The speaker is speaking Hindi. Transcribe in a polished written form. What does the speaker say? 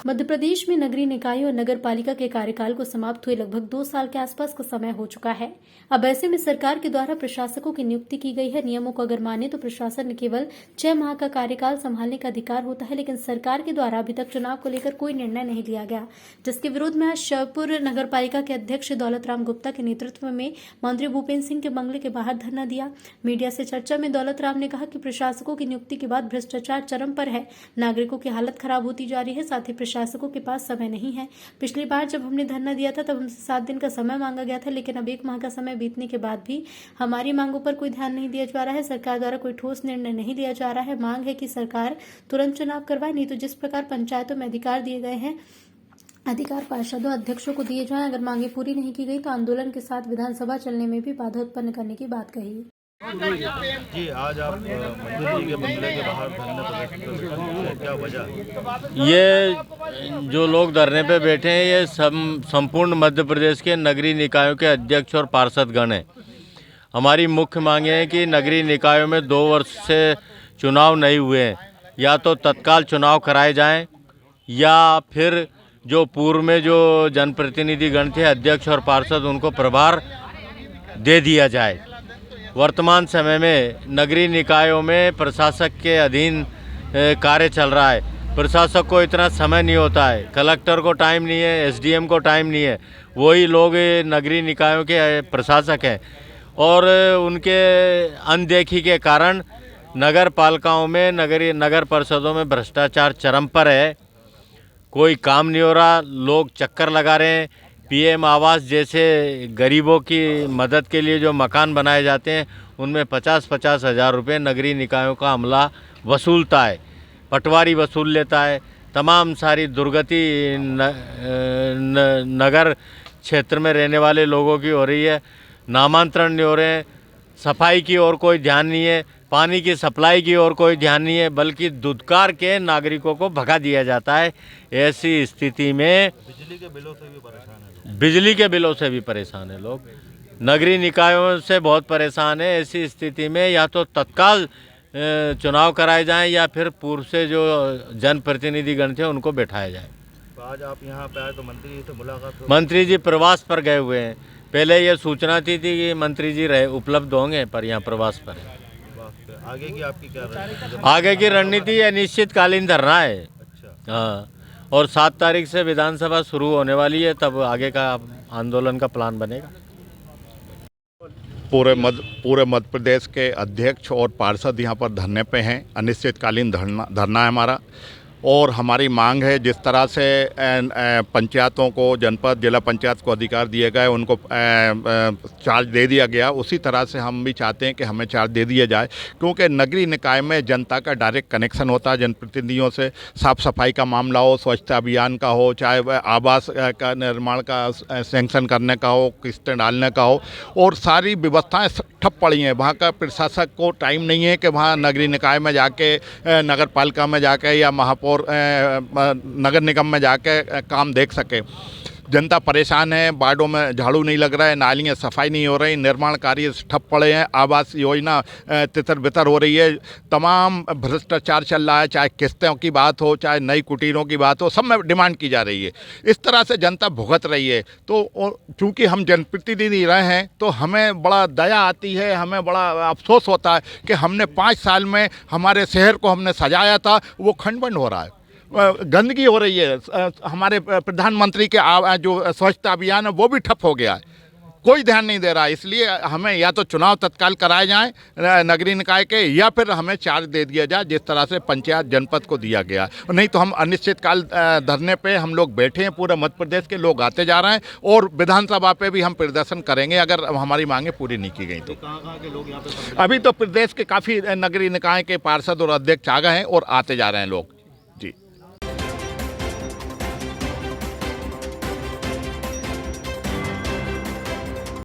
मध्य प्रदेश में नगरीय निकायों और नगर पालिका के कार्यकाल को समाप्त हुए लगभग 2 साल के आसपास का समय हो चुका है। अब ऐसे में सरकार के द्वारा प्रशासकों की नियुक्ति की गई है। नियमों को अगर माने तो प्रशासन ने केवल 6 माह का कार्यकाल संभालने का अधिकार होता है, लेकिन सरकार के द्वारा अभी तक चुनाव को लेकर कोई निर्णय नहीं लिया गया, जिसके विरोध में आज श्योपुर नगर पालिका के अध्यक्ष दौलतराम गुप्ता के नेतृत्व में मंत्री भूपेंद्र सिंह के बंगले के बाहर धरना दिया। मीडिया से चर्चा में दौलतराम ने कहा कि प्रशासकों की नियुक्ति के बाद भ्रष्टाचार चरम पर है, नागरिकों की हालत खराब होती जा रही है, साथ ही प्रशासकों के पास समय नहीं है। पिछली बार जब हमने धरना दिया था तब हमसे 7 दिन का समय मांगा गया था, लेकिन अब 1 माह का समय बीतने के बाद भी हमारी मांगों पर कोई ध्यान नहीं दिया जा रहा है। सरकार द्वारा कोई ठोस निर्णय नहीं लिया जा रहा है। मांग है कि सरकार तुरंत चुनाव करवाए, नहीं तो जिस प्रकार पंचायतों में अधिकार दिए गए हैं, अधिकार पार्षदों अध्यक्षों को दिए जाएं। अगर मांगे पूरी नहीं की गई तो आंदोलन के साथ विधानसभा चलने में भी बाधा उत्पन्न करने की बात कही। जी, आज आप मंत्री जी के बंगले के बाहर धरने प्रदर्शन कर रहे हैं, क्या वजह? ये जो लोग धरने पे बैठे हैं ये संपूर्ण मध्य प्रदेश के नगरीय निकायों के अध्यक्ष और पार्षदगण हैं। हमारी मुख्य मांगे हैं कि नगरीय निकायों में 2 वर्ष से चुनाव नहीं हुए हैं, या तो तत्काल चुनाव कराए जाएं या फिर जो पूर्व में जो जनप्रतिनिधिगण थे अध्यक्ष और पार्षद उनको प्रभार दे दिया जाए। वर्तमान समय में नगरीय निकायों में प्रशासक के अधीन कार्य चल रहा है। प्रशासक को इतना समय नहीं होता है, कलेक्टर को टाइम नहीं है, एसडीएम को टाइम नहीं है। वही लोग नगरीय निकायों के प्रशासक हैं और उनके अनदेखी के कारण नगर पालिकाओं में नगर परिषदों में भ्रष्टाचार चरम पर है। कोई काम नहीं हो रहा, लोग चक्कर लगा रहे हैं। पीएम आवास जैसे गरीबों की मदद के लिए जो मकान बनाए जाते हैं उनमें 50-50 हज़ार रुपये नगरीय निकायों का अमला वसूलता है, पटवारी वसूल लेता है। तमाम सारी दुर्गति नगर क्षेत्र में रहने वाले लोगों की हो रही है। नामांतरण नहीं हो रहे हैं, सफाई की ओर कोई ध्यान नहीं है, पानी की सप्लाई की ओर कोई ध्यान नहीं है, बल्कि दुत्कार के नागरिकों को भगा दिया जाता है। ऐसी स्थिति में बिजली के बिलों से भी परेशान है। बिजली के बिलों से भी परेशान है लोग, नगरीय निकायों से बहुत परेशान है। ऐसी स्थिति में या तो तत्काल चुनाव कराए जाएं या फिर पूर्व से जो जनप्रतिनिधिगण थे उनको बैठाया जाए। तो आज आप यहाँ पे आए तो मंत्री जी से मुलाकात हो? मंत्री जी प्रवास पर गए हुए हैं। पहले ये सूचना थी कि मंत्री जी उपलब्ध होंगे, पर यहाँ प्रवास पर है। आगे की आपकी क्या रणनीति? आगे की रणनीति अनिश्चितकालीन धरना है। अच्छा। हाँ, और 7 तारीख से विधानसभा शुरू होने वाली है, तब आगे का आंदोलन का प्लान बनेगा। पूरे मध्य प्रदेश के अध्यक्ष और पार्षद यहाँ पर धरने पे हैं। अनिश्चितकालीन धरना है हमारा, और हमारी मांग है जिस तरह से पंचायतों को, जनपद जिला पंचायत को अधिकार दिए गए, उनको चार्ज दे दिया गया, उसी तरह से हम भी चाहते हैं कि हमें चार्ज दे दिया जाए, क्योंकि नगरीय निकाय में जनता का डायरेक्ट कनेक्शन होता है जनप्रतिनिधियों से। साफ़ सफाई का मामला हो, स्वच्छता अभियान का हो, चाहे वह आवास का निर्माण का सैंक्शन करने का हो, किस्तें डालने का हो, और सारी व्यवस्थाएँ ठप पड़ी हैं। वहाँ का प्रशासक को टाइम नहीं है कि वहाँ नगरीय निकाय में जाके, नगर पालिका में जाके या महापौर नगर निगम में जाके काम देख सके। जनता परेशान है, वार्डों में झाड़ू नहीं लग रहा है, नालियाँ सफाई नहीं हो रही, निर्माण कार्य ठप पड़े हैं, आवास योजना तितर बितर हो रही है, तमाम भ्रष्टाचार चल रहा है, चाहे किस्तों की बात हो, चाहे नई कुटीरों की बात हो, सब में डिमांड की जा रही है। इस तरह से जनता भुगत रही है। तो चूँकि हम जनप्रतिनिधि रहे हैं तो हमें बड़ा दया आती है, हमें बड़ा अफसोस होता है कि हमने 5 साल में हमारे शहर को हमने सजाया था, वो खंड-बंद हो रहा है, गंदगी हो रही है। हमारे प्रधानमंत्री के जो स्वच्छता अभियान है वो भी ठप हो गया है, कोई ध्यान नहीं दे रहा है। इसलिए हमें या तो चुनाव तत्काल कराए जाएं नगरीय निकाय के, या फिर हमें चार्ज दे दिया जाए जिस तरह से पंचायत जनपद को दिया गया। नहीं तो हम अनिश्चितकाल धरने पे हम लोग बैठे हैं, पूरे मध्य प्रदेश के लोग आते जा रहे हैं, और विधानसभा पे भी हम प्रदर्शन करेंगे अगर हमारी मांगें पूरी नहीं की गई तो। कहाँ के लोग यहाँ पे? अभी तो प्रदेश के काफ़ी नगरीय निकाय के पार्षद और अध्यक्ष आ गए हैं और आते जा रहे हैं लोग।